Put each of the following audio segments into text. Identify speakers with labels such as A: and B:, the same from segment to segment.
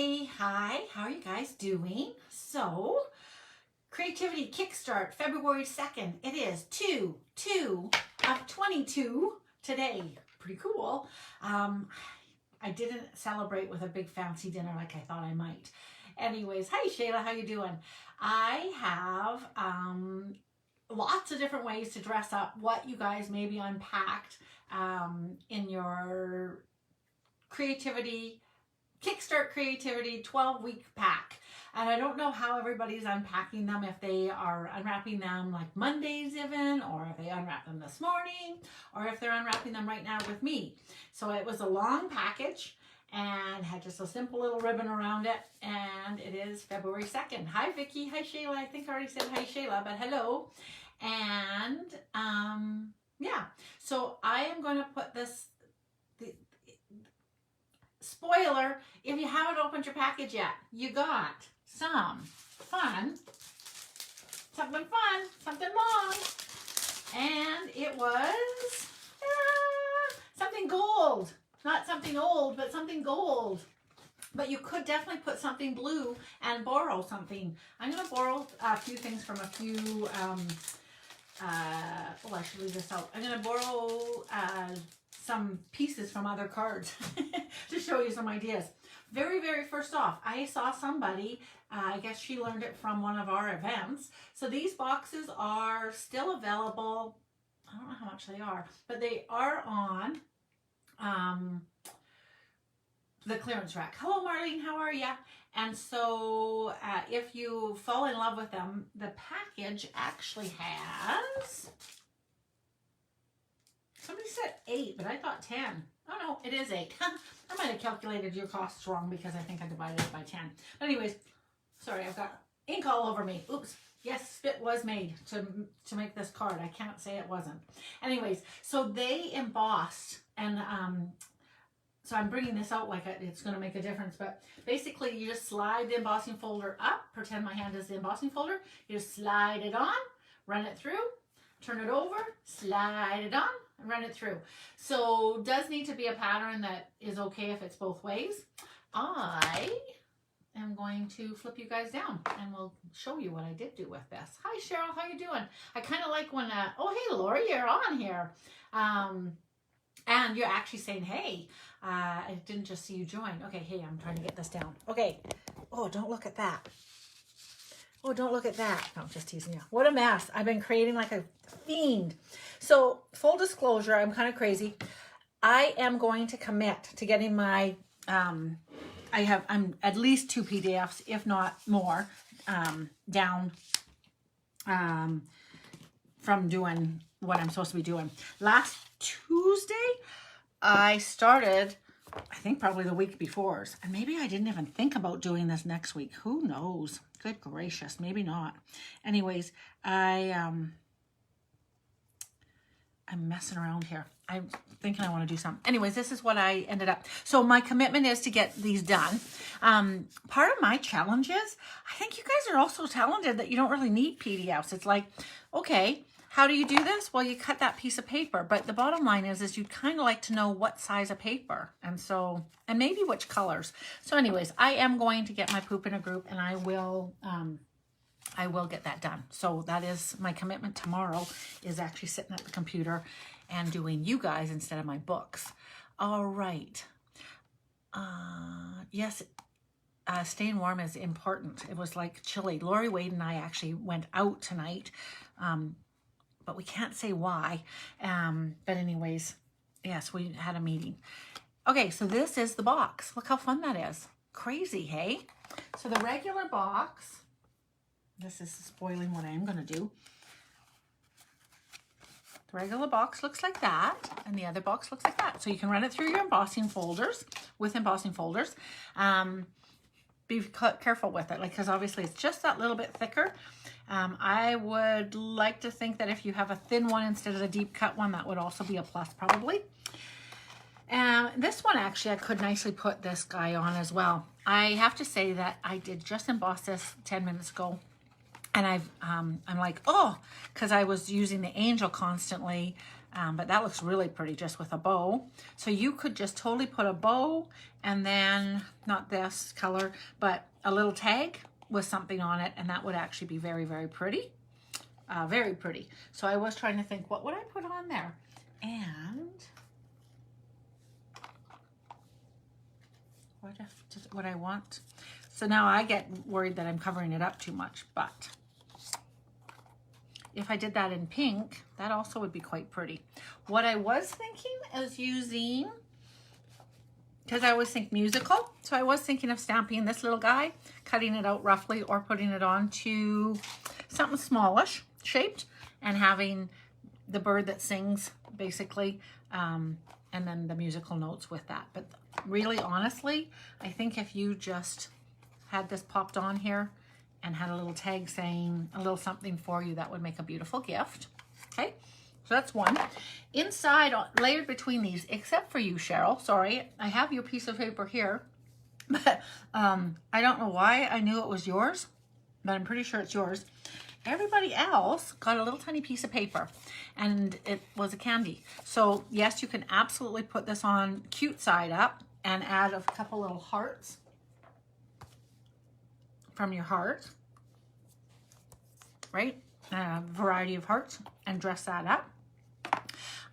A: Hi, how are you guys doing? So, Creativity Kickstart, February 2nd. It is 2 of 22 today. Pretty cool. I didn't celebrate with a big fancy dinner like I thought I might. Anyways, hi Shayla, how you doing? I have lots of different ways to dress up. What you guys maybe unpacked in your Creativity Kickstart Creativity 12-week pack. And I don't know how everybody's unpacking them, if they are unwrapping them like Mondays even, or if they unwrap them this morning, or if they're unwrapping them right now with me. So it was a long package and had just a simple little ribbon around it, and it is February 2nd. Hi Vicky, hi Shayla. I think I already said hi Shayla, but hello. And yeah, so I am going to put this, spoiler, if you haven't opened your package yet, you got something fun, something long, and it was something gold. Not something old, but something gold. But you could definitely put something blue and borrow something. I'm going to borrow a few things from a few, I should leave this out. I'm going to borrow some pieces from other cards to show you some ideas. Very first off, I saw somebody, I guess she learned it from one of our events. So these boxes are still available. I don't know how much they are, but they are on the clearance rack. Hello Marlene, how are ya? And so if you fall in love with them, the package actually has, somebody said 8, but I thought 10. Oh no, it is 8. I might have calculated your costs wrong because I think I divided it by 10. But anyways, sorry, I've got ink all over me. Oops. Yes, spit was made to make this card. I can't say it wasn't. Anyways, so they embossed, and so I'm bringing this out like it's going to make a difference, but basically you just slide the embossing folder up. Pretend my hand is the embossing folder. You just slide it on, run it through, turn it over, slide it on, and run it through. So does need to be a pattern that is okay if it's both ways. I am going to flip you guys down and we'll show you what I did do with this. Hi Cheryl, how you doing? I kind of like when, oh hey Lori, you're on here. And you're actually saying, hey, I didn't just see you join. Okay, hey, I'm trying to get this down. Okay. Oh, don't look at that. Oh, don't look at that. No, I'm just teasing you. What a mess. I've been creating like a fiend. So full disclosure, I'm kind of crazy. I am going to commit to getting my, I'm at least 2 PDFs, if not more, down from doing what I'm supposed to be doing. Last Tuesday, I started, I think probably the week before, and maybe I didn't even think about doing this next week. Who knows? Good gracious, maybe not. Anyways, I'm messing around here. I'm thinking I want to do something. Anyways, this is what I ended up. So my commitment is to get these done. Part of my challenge is, I think you guys are also talented that you don't really need PDFs. It's like, okay, how do you do this? Well, you cut that piece of paper, but the bottom line is you'd kind of like to know what size of paper, and so, and maybe which colors. So anyways, I am going to get my poop in a group, and I will get that done. So that is my commitment tomorrow, is actually sitting at the computer and doing you guys instead of my books. All right. Yes, staying warm is important. It was like chilly. Lori Wade and I actually went out tonight, but we can't say why. But anyways, yes, we had a meeting. Okay, so this is the box. Look how fun that is. Crazy, hey? So the regular box, this is spoiling what I am going to do. The regular box looks like that, and the other box looks like that. So you can run it through your embossing folders, with embossing folders. Be careful with it, like, because obviously it's just that little bit thicker. I would like to think that if you have a thin one instead of the deep cut one, that would also be a plus probably. This one, actually, I could nicely put this guy on as well. I have to say that I did just emboss this 10 minutes ago. And I'm like, oh, because I was using the angel constantly But that looks really pretty just with a bow. So you could just totally put a bow and then, not this color, but a little tag with something on it, and that would actually be very, very pretty. Very pretty. So I was trying to think, what would I put on there? And what I want. So now I get worried that I'm covering it up too much, but if I did that in pink, that also would be quite pretty. What I was thinking is using, because I always think musical, so I was thinking of stamping this little guy, cutting it out roughly, or putting it onto something smallish shaped and having the bird that sings basically, and then the musical notes with that. But really, honestly, I think if you just had this popped on here and had a little tag saying a little something for you, that would make a beautiful gift. Okay, so that's one. Inside, layered between these, except for you, Cheryl, sorry, I have your piece of paper here, but I don't know why I knew it was yours, but I'm pretty sure it's yours. Everybody else got a little tiny piece of paper, and it was a candy. So yes, you can absolutely put this on cute side up and add a couple little hearts from your heart, right? A variety of hearts, and dress that up.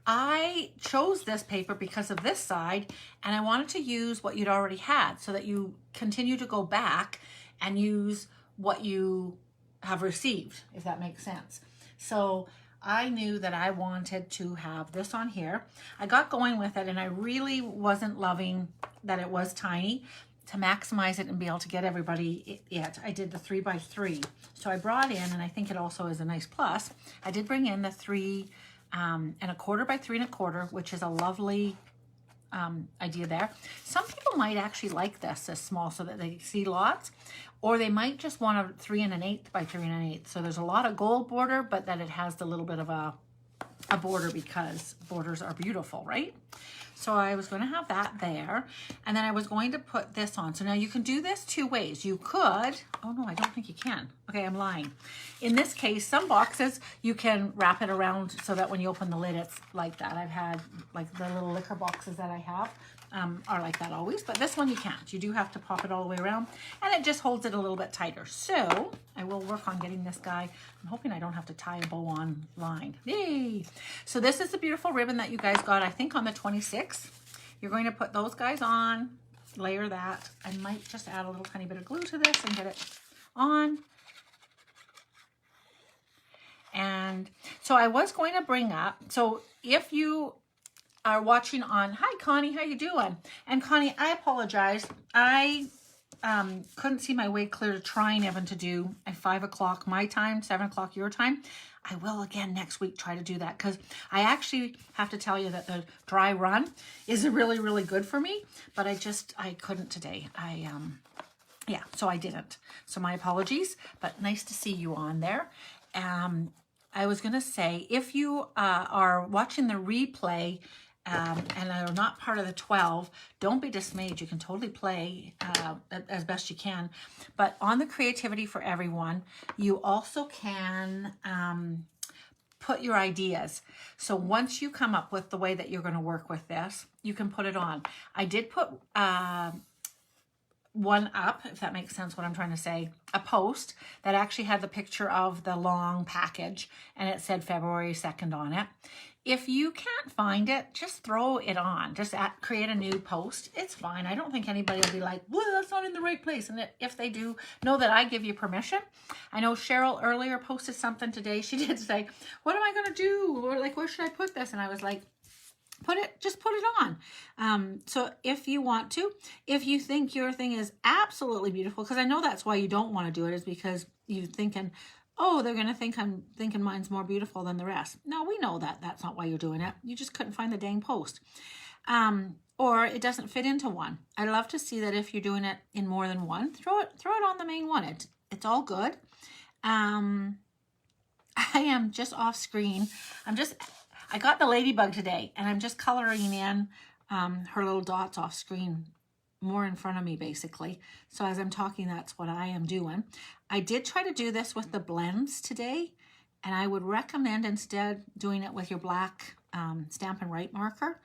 A: I chose this paper because of this side, and I wanted to use what you'd already had so that you continue to go back and use what you have received, if that makes sense. So I knew that I wanted to have this on here. I got going with it, and I really wasn't loving that it was tiny. To maximize it and be able to get everybody it, I did the 3x3. So I brought in, and I think it also is a nice plus, I did bring in the 3 1/4 by 3 1/4, which is a lovely idea there. Some people might actually like this small so that they see lots, or they might just want a 3 1/8 by 3 1/8. So there's a lot of gold border, but that it has the little bit of a border, because borders are beautiful, right? So I was going to have that there, and then I was going to put this on. So now you can do this two ways. You could, oh no, I don't think you can. Okay, I'm lying. In this case, some boxes you can wrap it around so that when you open the lid, it's like that. I've had like the little liquor boxes that I have are like that always, but this one you can't. You do have to pop it all the way around, and it just holds it a little bit tighter. So I will work on getting this guy. I'm hoping I don't have to tie a bow on line. Yay! So this is the beautiful ribbon that you guys got, I think, on the 26th. You're going to put those guys on, layer that. I might just add a little tiny bit of glue to this and get it on. And so I was going to bring up, so if you are watching on, hi Connie, how you doing? And Connie, I apologize. I couldn't see my way clear to trying even to do at 5 o'clock my time, 7 o'clock your time. I will again next week try to do that, because I actually have to tell you that the dry run is really, really good for me, but I couldn't today. Yeah, so I didn't. So my apologies, but nice to see you on there. I was going to say, if you are watching the replay and are not part of the 12, don't be dismayed. You can totally play as best you can. But on the Creativity for Everyone, you also can put your ideas. So once you come up with the way that you're going to work with this, you can put it on. I did put one up, if that makes sense what I'm trying to say, a post that actually had the picture of the long package, and it said February 2nd on it. If you can't find it, just throw it on. Just create a new post. It's fine. I don't think anybody will be like, well, that's not in the right place. And if they do, know that I give you permission. I know Cheryl earlier posted something today. She did say, what am I going to do? Or like, where should I put this? And I was like, just put it on. So if you want to, if you think your thing is absolutely beautiful, because I know that's why you don't want to do it, is because you're thinking, oh, they're going to think I'm thinking mine's more beautiful than the rest. No, we know that that's not why you're doing it. You just couldn't find the dang post. Or it doesn't fit into one. I love to see that if you're doing it in more than one, throw it on the main one. It's all good. I am just off screen. I got the ladybug today, and I'm just coloring in her little dots off screen, more in front of me basically. So as I'm talking, that's what I am doing. I did try to do this with the blends today, and I would recommend instead doing it with your black Stampin' Write marker.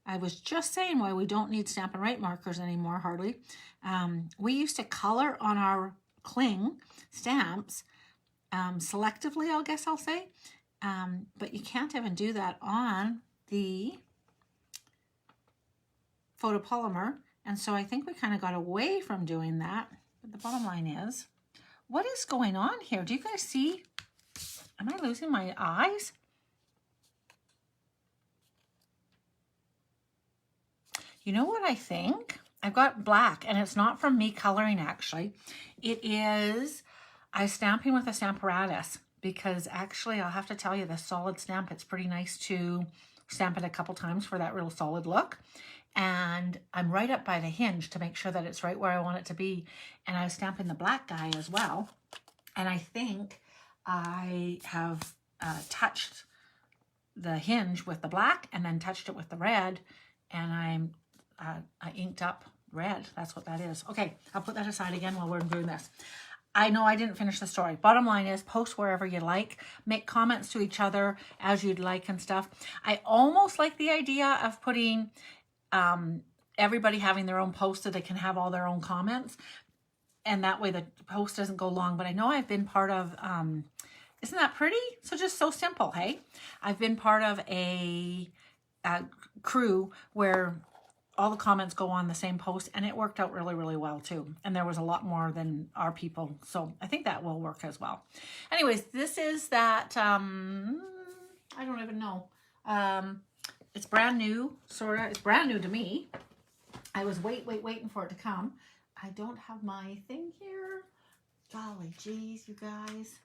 A: I was just saying why we don't need Stampin' Write markers anymore, hardly. We used to color on our cling stamps selectively, I guess I'll say. But you can't even do that on the photopolymer. And so I think we kind of got away from doing that. But the bottom line is, what is going on here? Do you guys see? Am I losing my eyes? You know what I think? I've got black, and it's not from me coloring, actually. It is, I was stamping with a Stamparatus, because actually I'll have to tell you, the solid stamp, it's pretty nice to stamp it a couple times for that real solid look. And I'm right up by the hinge to make sure that it's right where I want it to be. And I was stamping the black guy as well. And I think I have touched the hinge with the black and then touched it with the red. And I inked up red. That's what that is. Okay, I'll put that aside again while we're doing this. I know I didn't finish the story. Bottom line is, post wherever you like. Make comments to each other as you'd like and stuff. I almost like the idea of putting everybody having their own post so they can have all their own comments. And that way the post doesn't go long. But I know I've been part of, isn't that pretty? So just so simple, hey? I've been part of a crew where all the comments go on the same post, and it worked out really, really well too. And there was a lot more than our people. So I think that will work as well. Anyways, this is that, I don't even know. It's brand new, sort of. It's brand new to me. I was waiting for it to come. I don't have my thing here. Golly geez, you guys.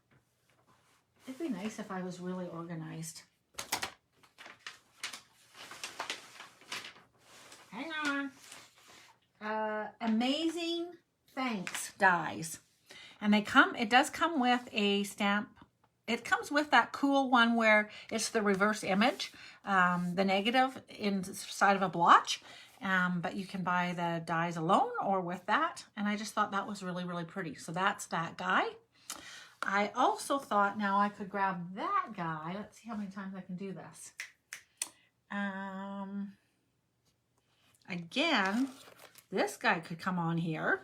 A: It'd be nice if I was really organized. Hang on. Amazing Thanks dies. And they come, it does come with a stamp. It comes with that cool one where it's the reverse image, the negative inside of a blotch. But you can buy the dies alone or with that. And I just thought that was really, really pretty. So that's that guy. I also thought now I could grab that guy. Let's see how many times I can do this. Again, this guy could come on here.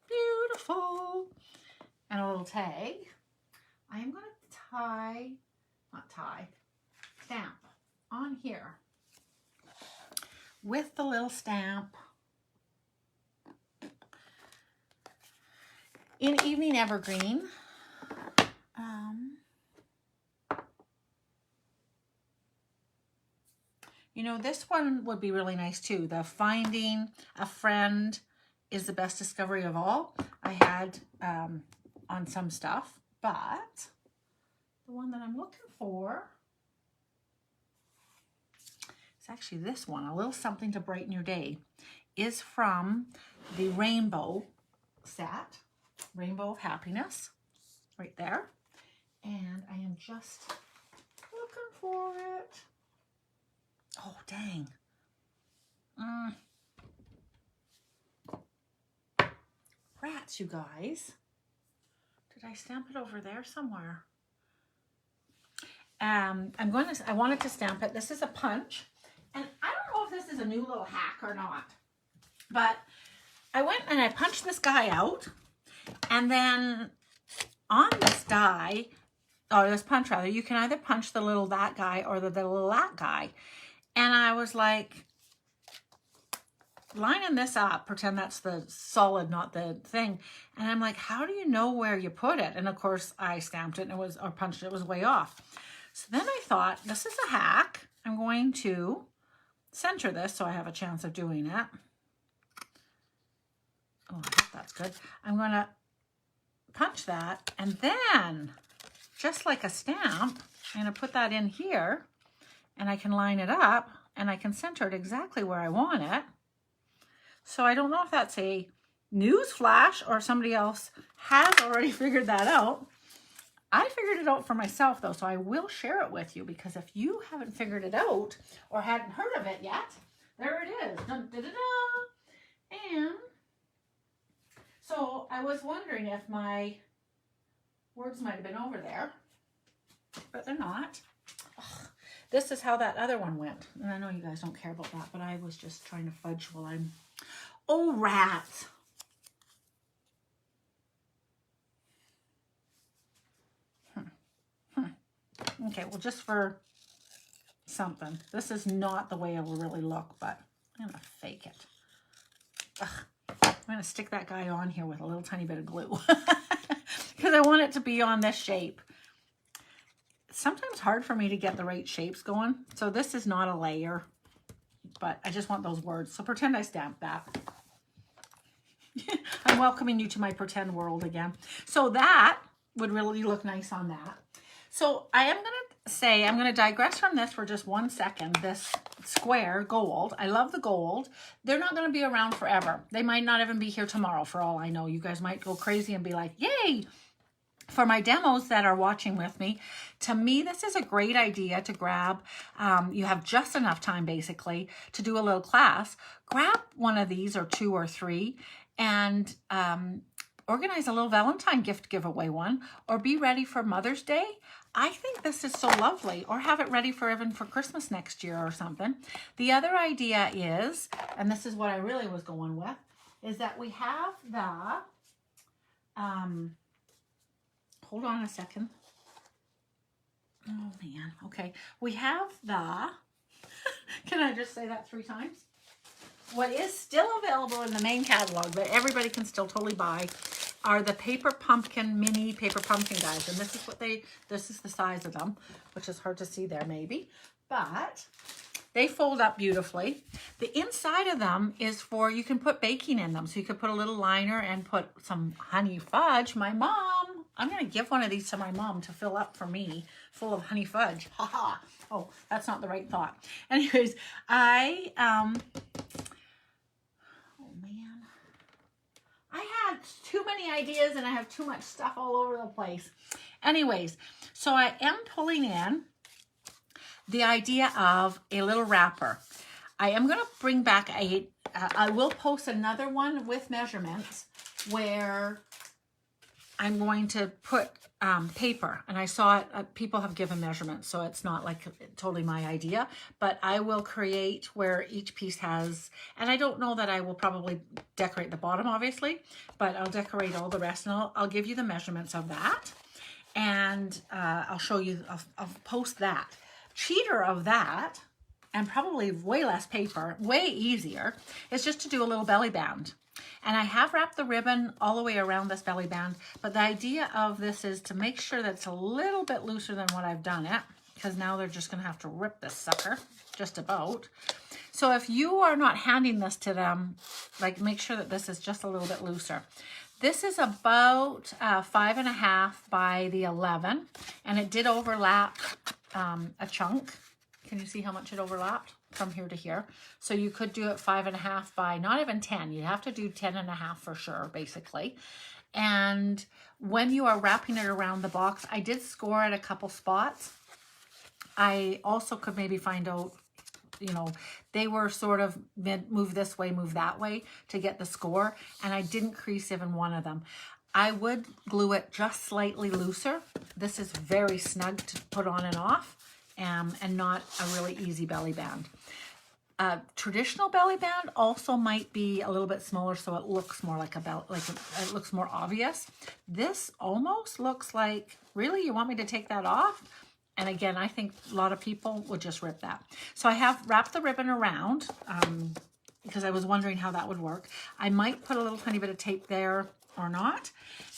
A: Beautiful. And a little tag. I am going to stamp on here with the little stamp in Evening Evergreen. You know, this one would be really nice too. The Finding a Friend is the best discovery of all. I had on some stuff, but the one that I'm looking for is actually this one, A Little Something to Brighten Your Day, is from the Rainbow set, Rainbow of Happiness, right there. And I am just looking for it. Oh, dang. Rats, you guys. Did I stamp it over there somewhere? I wanted to stamp it. This is a punch. And I don't know if this is a new little hack or not. But I went and I punched this guy out. And then on this die, or this punch rather, you can either punch the little that guy or the little that guy. And I was like, lining this up, pretend that's the solid, not the thing. And I'm like, how do you know where you put it? And of course I stamped it and it was, or punched it, it was way off. So then I thought, this is a hack. I'm going to center this so I have a chance of doing it. Oh, I hope that's good. I'm going to punch that, and then just like a stamp, I'm going to put that in here, and I can line it up, and I can center it exactly where I want it. So I don't know if that's a news flash or somebody else has already figured that out. I figured it out for myself though, so I will share it with you, because if you haven't figured it out or hadn't heard of it yet, there it is. Dun, da, da, da. And so I was wondering if my words might have been over there, but they're not. Ugh, this is how that other one went. And I know you guys don't care about that, but I was just trying to fudge while I'm... Oh, rats. Okay, well, just for something. This is not the way it will really look, but I'm going to fake it. Ugh. I'm going to stick that guy on here with a little tiny bit of glue. Because I want it to be on this shape. It's sometimes hard for me to get the right shapes going. So this is not a layer, but I just want those words. So pretend I stamped that. I'm welcoming you to my pretend world again. So that would really look nice on that. So I am going to say, I'm going to digress from this for just 1 second. This square gold, I love the gold. They're not going to be around forever. They might not even be here tomorrow for all I know. You guys might go crazy and be like, yay! For my demos that are watching with me, to me, this is a great idea to grab. You have just enough time basically to do a little class. Grab one of these or 2 or 3 and organize a little Valentine gift giveaway one, or be ready for Mother's Day. I think this is so lovely, or have it ready for even for Christmas next year or something. The other idea is, and this is what I really was going with, is that we have the, hold on a second. Oh man, okay. We have the, can I just say that 3 times? What is still available in the main catalog, but everybody can still totally buy, are the paper pumpkin, mini paper pumpkin guys. And this is what this is the size of them, which is hard to see there maybe, but they fold up beautifully. The inside of them is for, you can put baking in them. So you could put a little liner and put some honey fudge. My mom, I'm going to give one of these to my mom to fill up for me, full of honey fudge. Haha. Oh, that's not the right thought. Anyways, I had too many ideas and I have too much stuff all over the place. Anyways, so I am pulling in the idea of a little wrapper. I am going to bring back I will post another one with measurements where I'm going to put paper, and I saw it, people have given measurements, so it's not like totally my idea, but I will create where each piece has, and I don't know that I will probably decorate the bottom, obviously, but I'll decorate all the rest, and I'll give you the measurements of that, and I'll show you, I'll post that. Cheater of that, and probably way less paper, way easier, is just to do a little belly band. And I have wrapped the ribbon all the way around this belly band, but the idea of this is to make sure that it's a little bit looser than what I've done it, because now they're just going to have to rip this sucker, just about. So if you are not handing this to them, like, make sure that this is just a little bit looser. This is about 5.5 by the 11, and it did overlap a chunk. Can you see how much it overlapped from here to here? So you could do it 5.5 by not even 10. You'd have to do 10.5 for sure, basically. And when you are wrapping it around the box, I did score at a couple spots. I also could maybe find out, you know, they were sort of move this way, move that way to get the score. And I didn't crease even one of them. I would glue it just slightly looser. This is very snug to put on and off. And not a really easy belly band. Traditional belly band also might be a little bit smaller, so it looks more like a belt, it looks more obvious. This almost looks like, really, you want me to take that off? And again, I think a lot of people would just rip that. So I have wrapped the ribbon around because I was wondering how that would work. I might put a little tiny bit of tape there or not.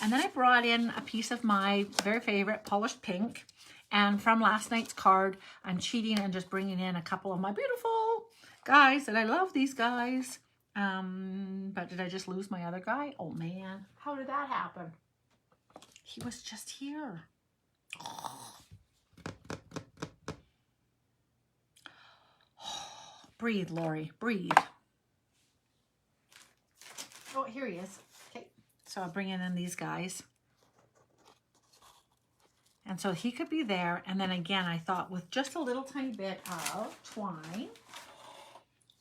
A: And then I brought in a piece of my very favorite polished pink. And from last night's card, I'm cheating and just bringing in a couple of my beautiful guys, and I love these guys. But did I just lose my other guy? Oh man, how did that happen? He was just here. Oh. Breathe, Lori, breathe. Oh, here he is. Okay, so I'll bring in these guys. And so he could be there. And then again, I thought with just a little tiny bit of twine.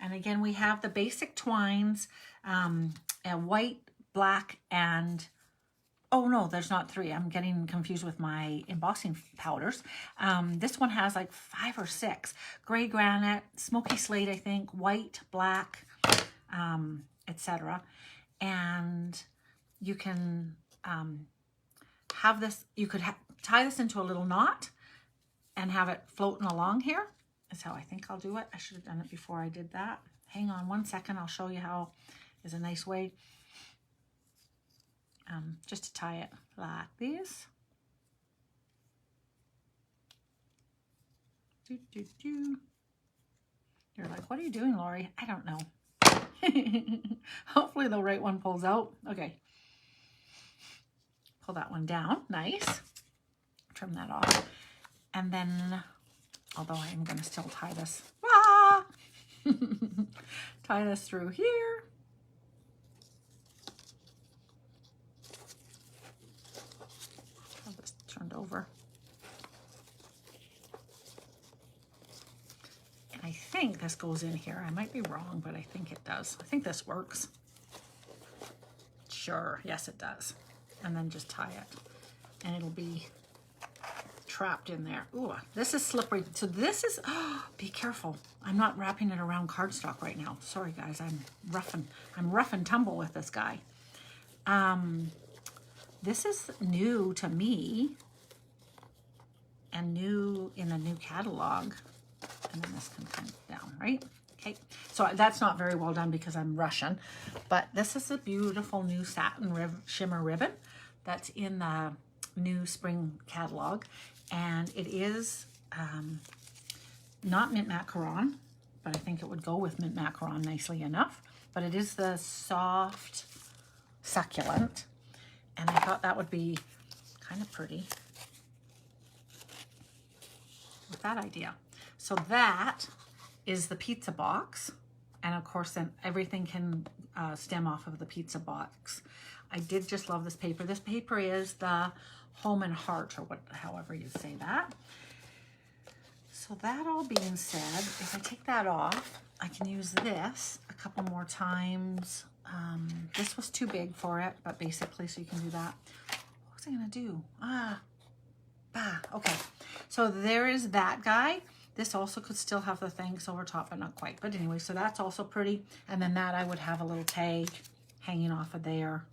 A: And again, we have the basic twines, and white, black, and Oh no, there's not 3. I'm getting confused with my embossing powders. This one has like 5 or 6. Gray granite, smoky slate, I think, white, black, etc. And you can have this, you could tie this into a little knot and have it floating along here. That's how I think I'll do it. I should have done it before I did that. Hang on 1 second. I'll show you how is a nice way. Just to tie it like this. Do, do, do. You're like, what are you doing, Lori? I don't know. Hopefully the right one pulls out. Okay. Pull that one down. Nice. Trim that off. And then, although I'm going to still tie this. Ah! Tie this through here. Have this turned over. And I think this goes in here. I might be wrong, but I think it does. I think this works. Sure. Yes, it does. And then just tie it. And it'll be trapped in there. Ooh, this is slippery. So this is, oh, be careful. I'm not wrapping it around cardstock right now. Sorry guys, I'm rough and tumble with this guy. This is new to me and new in the new catalog. And then this can come down, right? Okay, so that's not very well done because I'm rushing, but this is a beautiful new satin shimmer ribbon that's in the new spring catalog. And it is not mint macaron, but I think it would go with mint macaron nicely enough. But it is the soft succulent. And I thought that would be kind of pretty with that idea. So that is the pizza box. And of course, then everything can stem off of the pizza box. I did just love this paper. This paper is the Home and Heart, or however you say that. So that all being said, if I take that off, I can use this a couple more times. This was too big for it, but basically, so you can do that. What was I gonna do? Okay. So there is that guy. This also could still have the thanks over top, but not quite. But anyway, so that's also pretty. And then that I would have a little tag hanging off of there.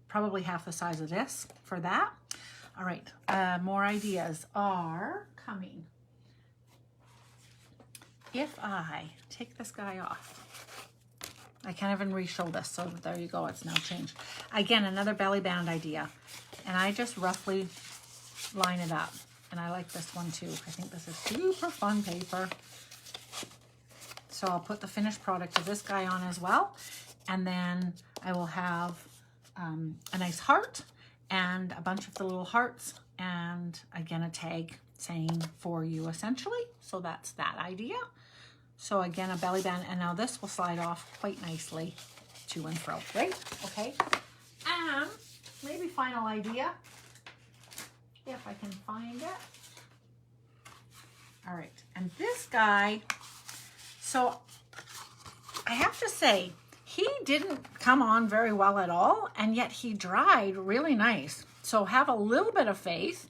A: Probably half the size of this for that. All right, more ideas are coming. If I take this guy off, I can't even re-show this, so there you go, it's now changed. Again, another belly band idea. And I just roughly line it up. And I like this one too. I think this is super fun paper. So I'll put the finished product of this guy on as well. And then I will have a nice heart and a bunch of the little hearts, and again a tag saying for you essentially. So that's that idea. So again, a belly band, and now this will slide off quite nicely to and fro, right? Okay. And maybe final idea, if I can find it. All right, and this guy, so I have to say, he didn't come on very well at all, and yet he dried really nice. So have a little bit of faith.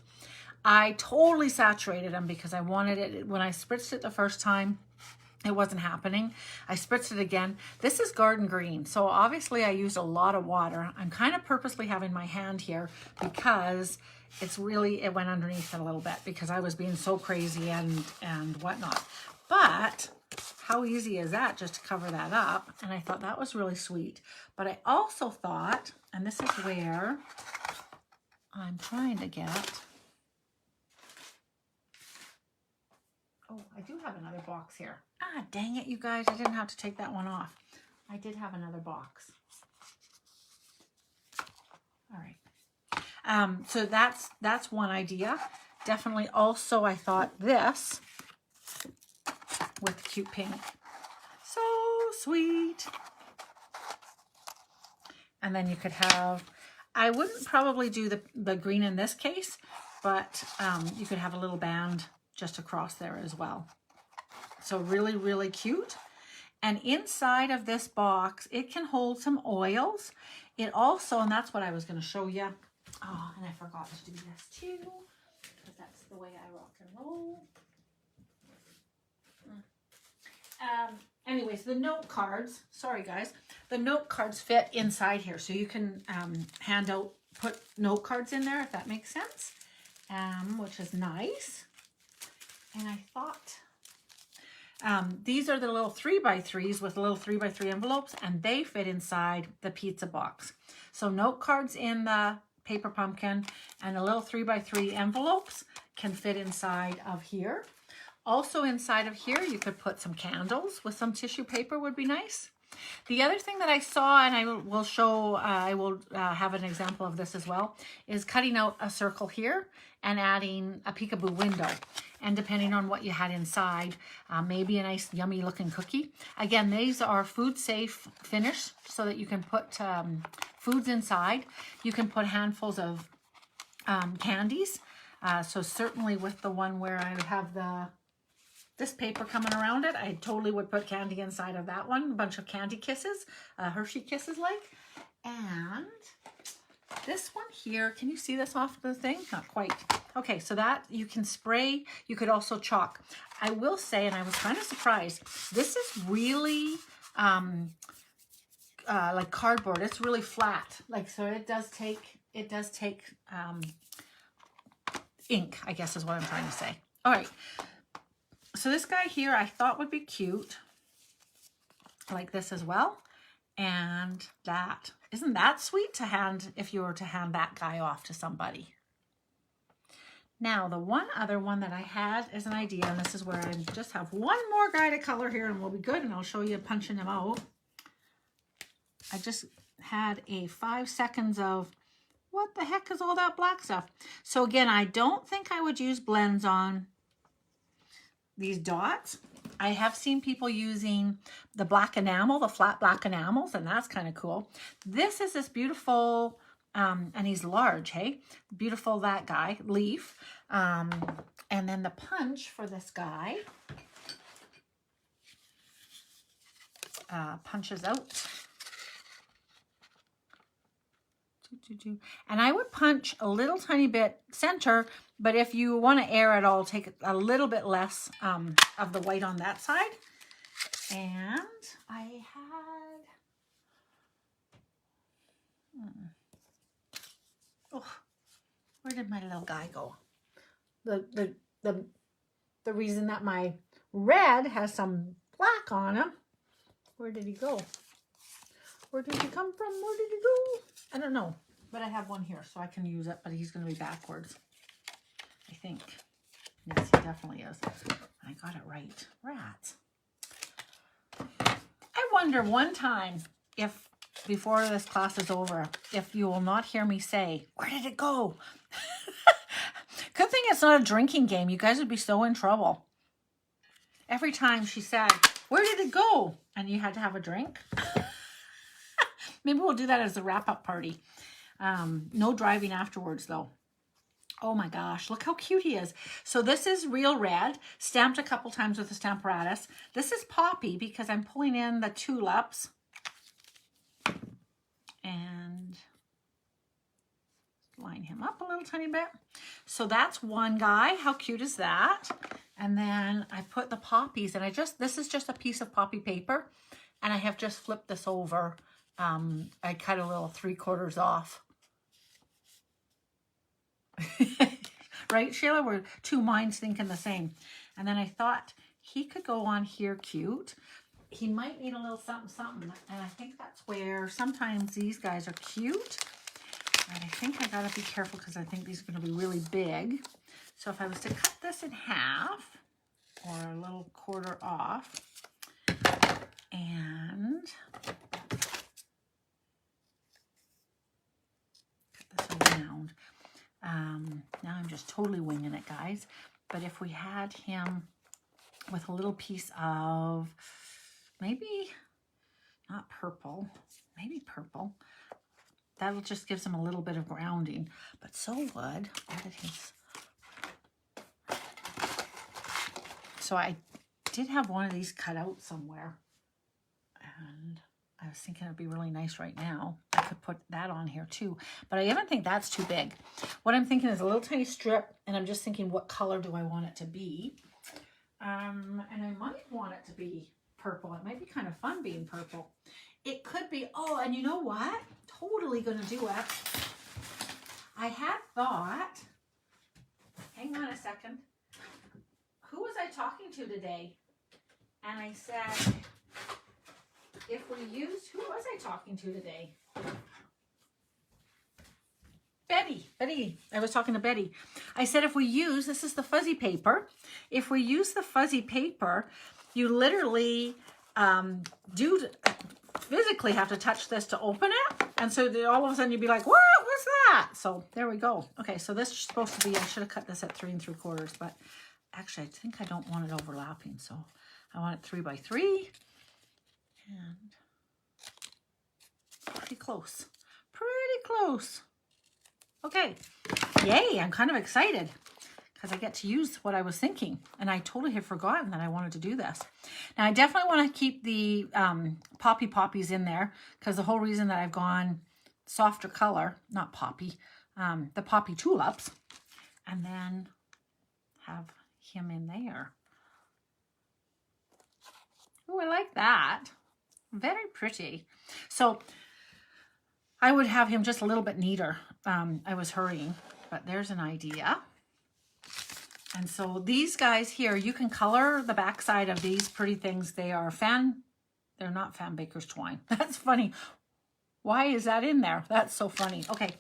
A: I totally saturated him because I wanted it. When I spritzed it the first time, it wasn't happening. I spritzed it again. This is garden green, so obviously I used a lot of water. I'm kind of purposely having my hand here because it's really, it went underneath it a little bit because I was being so crazy and whatnot. But how easy is that, just to cover that up? And I thought that was really sweet. But I also thought, and this is where I'm trying to get, oh, I do have another box here. Ah, dang it, you guys, I didn't have to take that one off. I did have another box. All right. So that's one idea. Definitely also, I thought this with cute pink. So sweet. And then you could have, I wouldn't probably do the green in this case, but you could have a little band just across there as well. So really, really cute. And inside of this box, it can hold some oils. It also, and that's what I was going to show you, Oh, and I forgot to do this too, because that's the way I rock and roll. Anyways, the note cards, sorry guys, the note cards fit inside here. So you can put note cards in there if that makes sense, which is nice. And I thought these are the little 3x3s with little 3x3 envelopes, and they fit inside the pizza box. So note cards in the paper pumpkin and the little 3x3 envelopes can fit inside of here. Also inside of here, you could put some candles with some tissue paper would be nice. The other thing that I saw, and I will show, I will have an example of this as well, is cutting out a circle here and adding a peekaboo window. And depending on what you had inside, maybe a nice yummy looking cookie. Again, these are food safe finish so that you can put foods inside. You can put handfuls of candies. So certainly with the one where I have this paper coming around it, I totally would put candy inside of that one. A bunch of candy kisses, Hershey kisses like. And this one here, can you see this off the thing? Not quite. Okay, so that you can spray. You could also chalk. I will say, and I was kind of surprised, this is really like cardboard. It's really flat. Like, so it does take ink, I guess is what I'm trying to say. All right. So this guy here I thought would be cute, like this as well. And that, isn't that sweet to hand if you were to hand that guy off to somebody? Now, the one other one that I had is an idea, and this is where I just have one more guy to color here and we'll be good, and I'll show you punching him out. I just had a 5 seconds of, what the heck is all that black stuff? So again, I don't think I would use blends on these dots. I have seen people using the black enamel, the flat black enamels, and that's kind of cool. This is this beautiful, and he's large, hey? Beautiful, that guy, leaf. And then the punch for this guy punches out. And I would punch a little tiny bit center, but if you want to air it all, take a little bit less of the white on that side. And I had, oh, where did my little guy go? The reason that my red has some black on him, where did he go? Where did he come from? Where did he go? I don't know, but I have one here, so I can use it, but he's going to be backwards, I think. Yes, he definitely is. I got it right. Rats. I wonder one time if, before this class is over, if you will not hear me say, where did it go? Good thing it's not a drinking game. You guys would be so in trouble. Every time she said, where did it go? And you had to have a drink. Maybe we'll do that as a wrap-up party. No driving afterwards, though. Oh my gosh, look how cute he is. So this is real red, stamped a couple times with a Stamparatus. This is Poppy because I'm pulling in the tulips. And line him up a little tiny bit. So that's one guy. How cute is that? And then I put the poppies, and this is just a piece of poppy paper, and I have just flipped this over. I cut a little 3/4 off. Right, Sheila? We're two minds thinking the same. And then I thought he could go on here cute. He might need a little something, something. And I think that's where sometimes these guys are cute. And I think I gotta be careful because I think these are gonna be really big. So if I was to cut this in half, or a little 1/4 off, and cut this around. Now I'm just totally winging it, guys. But if we had him with a little piece of, maybe not purple, maybe purple, that'll just gives him a little bit of grounding. But so would, so I did have one of these cut out somewhere, and I was thinking it'd be really nice right now. I could put that on here too. But I even think that's too big. What I'm thinking is a little tiny strip, and I'm just thinking, what color do I want it to be? And I might want it to be purple. It might be kind of fun being purple. It could be, oh, and you know what? Totally going to do it. I had thought, hang on a second. Who was I talking to today? And I said, if we used, who was I talking to today? Betty. I was talking to Betty. I said, if we use, this is the fuzzy paper. If we use the fuzzy paper, you literally do physically have to touch this to open it. And so all of a sudden you'd be like, what was that? So there we go. Okay, so this is supposed to be, I should have cut this at 3 3/4, but actually I think I don't want it overlapping. So I want it 3 by 3 and pretty close. Pretty close. Okay, yay, I'm kind of excited because I get to use what I was thinking, and I totally had forgotten that I wanted to do this. Now, I definitely want to keep the poppies in there because the whole reason that I've gone softer color, not poppy, the poppy tulips, and then have him in there. Oh, I like that. Very pretty. So I would have him just a little bit neater. I was hurrying, but there's an idea. And so these guys here, you can color the backside of these pretty things. They're not fan baker's twine. That's funny. Why is that in there? That's so funny. Okay.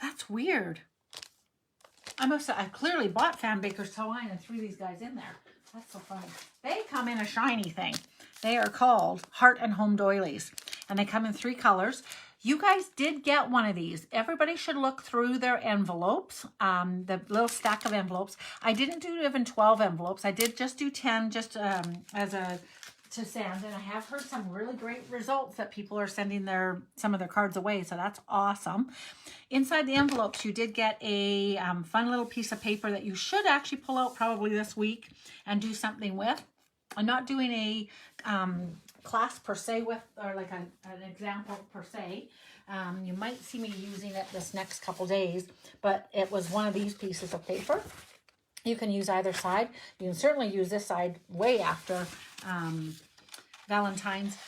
A: That's weird. I clearly bought fan baker's twine and threw these guys in there. That's so funny. They come in a shiny thing. They are called Heart and Home Doilies, and they come in 3 colors. You guys did get one of these. Everybody should look through their envelopes, the little stack of envelopes. I didn't do even 12 envelopes. I did just do 10 just to send, and I have heard some really great results that people are sending some of their cards away, so that's awesome. Inside the envelopes, you did get a fun little piece of paper that you should actually pull out probably this week and do something with. I'm not doing a class per se with, or like an example per se. You might see me using it this next couple days, but it was one of these pieces of paper. You can use either side. You can certainly use this side way after Valentine's.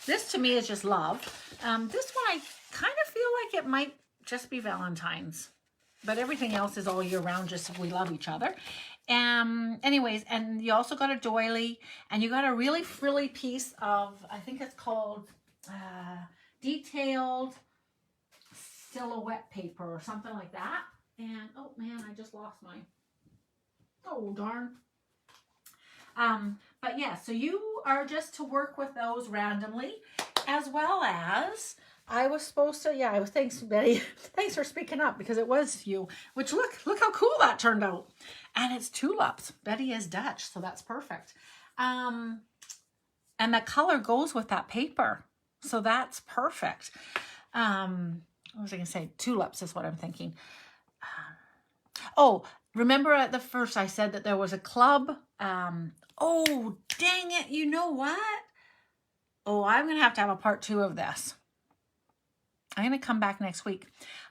A: This to me is just love. This one I kind of feel like it might just be Valentine's, but everything else is all year round, just if we love each other. Anyways, and you also got a doily, and you got a really frilly piece of, I think it's called detailed silhouette paper or something like that. And oh man, I just lost mine. Oh darn. But yeah, so you are just to work with those randomly, as well as I was supposed to, yeah, thanks Betty. Thanks for speaking up, because it was you, which look how cool that turned out. And it's tulips. Betty is Dutch, so that's perfect. And the color goes with that paper. So that's perfect. What was I going to say? Tulips is what I'm thinking. Oh, remember at the first I said that there was a club. Oh, dang it. You know what? Oh, I'm going to have a part 2 of this. I'm going to come back next week.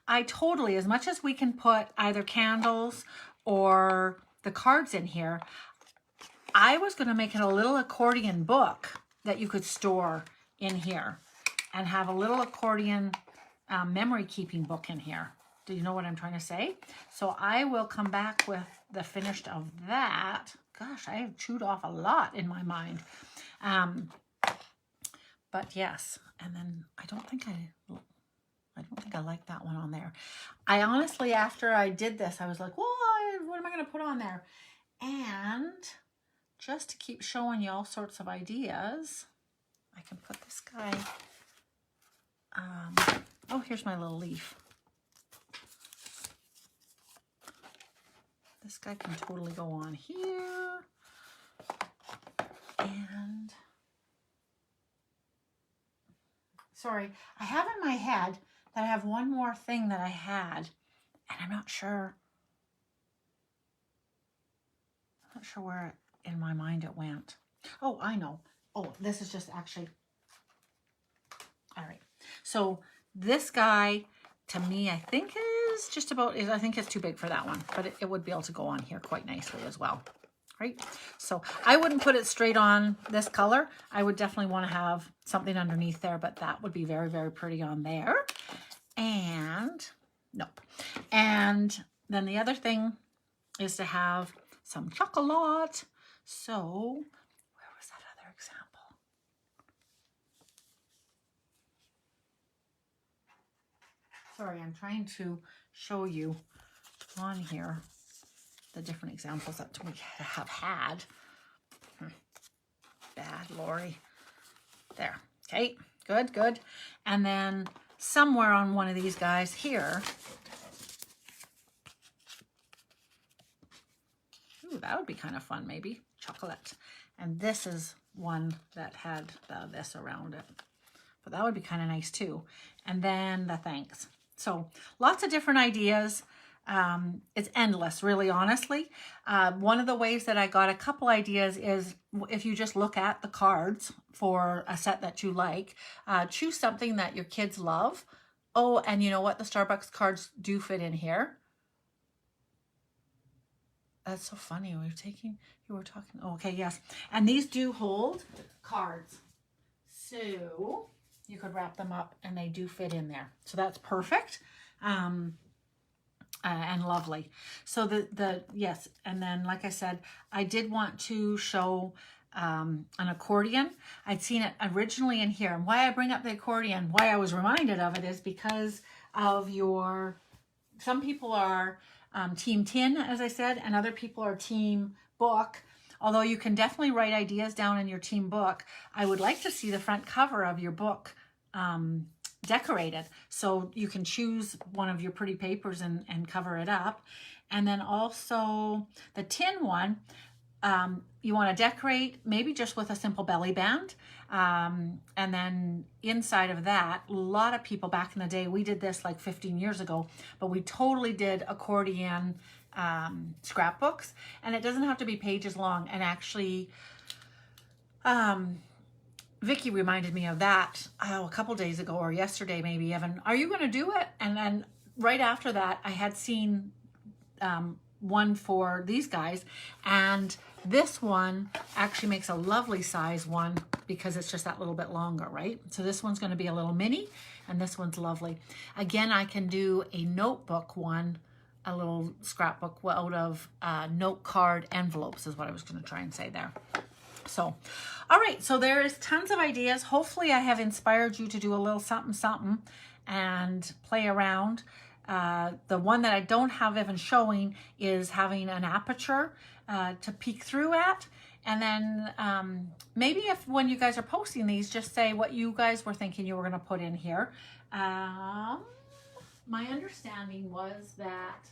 A: I totally, as much as we can put either candles or the cards in here, I was going to make it a little accordion book that you could store in here and have a little accordion memory keeping book in here. Do you know what I'm trying to say? So I will come back with the finished of that. Gosh, I have chewed off a lot in my mind. But yes, and then I don't think I like that one on there. I honestly, after I did this, I was like, well, what am I going to put on there? And just to keep showing you all sorts of ideas, I can put this guy, oh, here's my little leaf. This guy can totally go on here. And, sorry, I have in my head that I have one more thing that I had, and I'm not sure where in my mind it went. Oh, I know. Oh, this is just actually, all right. So this guy, to me, I think is just about, I think it's too big for that one, but it would be able to go on here quite nicely as well. Right? So I wouldn't put it straight on this color. I would definitely want to have something underneath there, but that would be very, very pretty on there. And nope. And then the other thing is to have some chocolate. So where was that other example? Sorry, I'm trying to show you on here the different examples that we have had. Bad, Lori. There. Okay, good, good. And then somewhere on one of these guys here. Ooh, that would be kind of fun, maybe. Chocolate. And this is one that had this around it. But that would be kind of nice too. And then the thanks. So lots of different ideas. It's endless, really, honestly. One of the ways that I got a couple ideas is if you just look at the cards for a set that you like, choose something that your kids love. Oh, and you know what? The Starbucks cards do fit in here. That's so funny. You were talking. Oh, okay, yes. And these do hold cards. So you could wrap them up and they do fit in there. So that's perfect. And lovely. So yes, and then like I said, I did want to show an accordion. I'd seen it originally in here, and why I bring up the accordion, why I was reminded of it is because of some people are team tin, as I said, and other people are team book. Although you can definitely write ideas down in your team book, I would like to see the front cover of your book decorated, so you can choose one of your pretty papers and cover it up. And then also the tin one, you want to decorate maybe just with a simple belly band, and then inside of that, a lot of people back in the day, we did this like 15 years ago, but we totally did accordion scrapbooks, and it doesn't have to be pages long. And actually Vicky reminded me of that a couple days ago, or yesterday maybe. Evan, are you going to do it? And then right after that, I had seen one for these guys, and this one actually makes a lovely size one because it's just that little bit longer, right? So this one's going to be a little mini, and this one's lovely. Again, I can do a notebook one, a little scrapbook out of note card envelopes is what I was going to try and say there. So, all right, so there is tons of ideas. Hopefully I have inspired you to do a little something, something and play around. The one that I don't have even showing is having an aperture to peek through at. And then maybe if when you guys are posting these, just say what you guys were thinking you were going to put in here. My understanding was that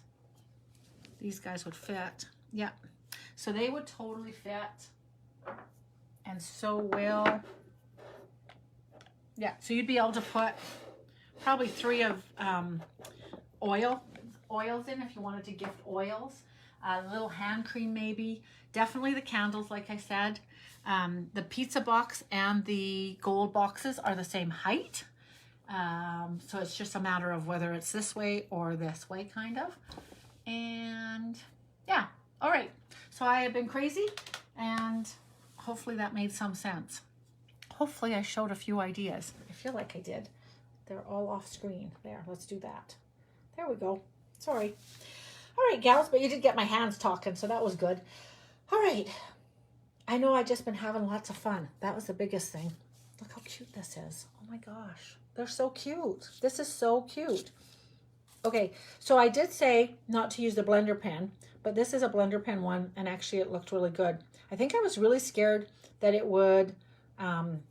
A: these guys would fit. Yeah, so they would totally fit. And so will, yeah, so you'd be able to put probably 3 of oils in if you wanted to gift oils, a little hand cream maybe, definitely the candles like I said. The pizza box and the gold boxes are the same height, so it's just a matter of whether it's this way or this way kind of. And yeah, all right, so I have been crazy, and hopefully that made some sense. Hopefully I showed a few ideas. I feel like I did. They're all off screen. There, let's do that. There we go. Sorry. All right, gals, but you did get my hands talking, so that was good. All right. I know I've just been having lots of fun. That was the biggest thing. Look how cute this is. Oh my gosh. They're so cute. This is so cute. Okay, so I did say not to use the blender pen, but this is a blender pen one, and actually it looked really good. I think I was really scared that it would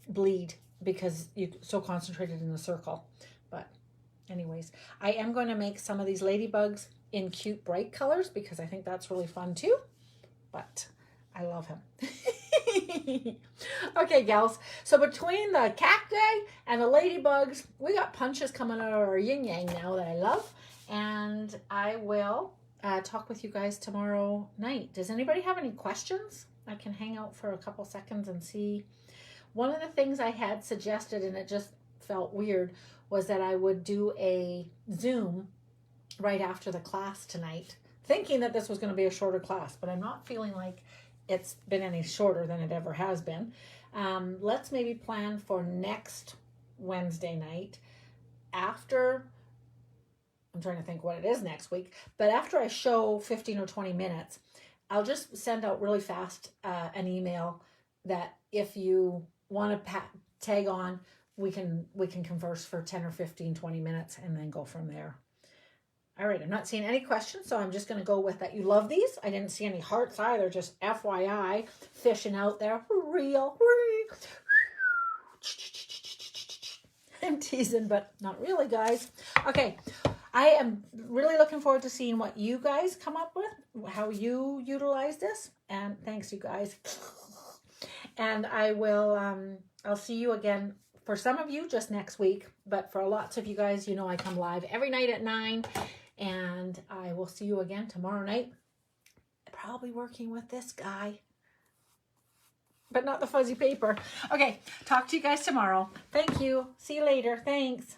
A: bleed because you're so concentrated in the circle. But anyways, I am going to make some of these ladybugs in cute bright colors because I think that's really fun too. But I love him. Okay, gals. So between the cacti and the ladybugs, we got punches coming out of our yin-yang now that I love. And I will talk with you guys tomorrow night. Does anybody have any questions? I can hang out for a couple seconds and see One of the things I had suggested, and it just felt weird, was that I would do a Zoom right after the class tonight, thinking that this was going to be a shorter class, but I'm not feeling like it's been any shorter than it ever has been. Let's maybe plan for next Wednesday night after, I'm trying to think what it is next week, but after I show 15 or 20 minutes, I'll just send out really fast an email that if you want to tag on, we can converse for 10 or 15, 20 minutes and then go from there. All right, I'm not seeing any questions, so I'm just going to go with that. You love these? I didn't see any hearts either, just FYI, fishing out there. Real. I'm teasing, but not really, guys. Okay, I am really looking forward to seeing what you guys come up with, how you utilize this, and thanks, you guys. And I will, I'll see you again. For some of you, just next week, but for lots of you guys, you know I come live every night at 9, and I will see you again tomorrow night. Probably working with this guy, but not the fuzzy paper. Okay, talk to you guys tomorrow. Thank you. See you later. Thanks.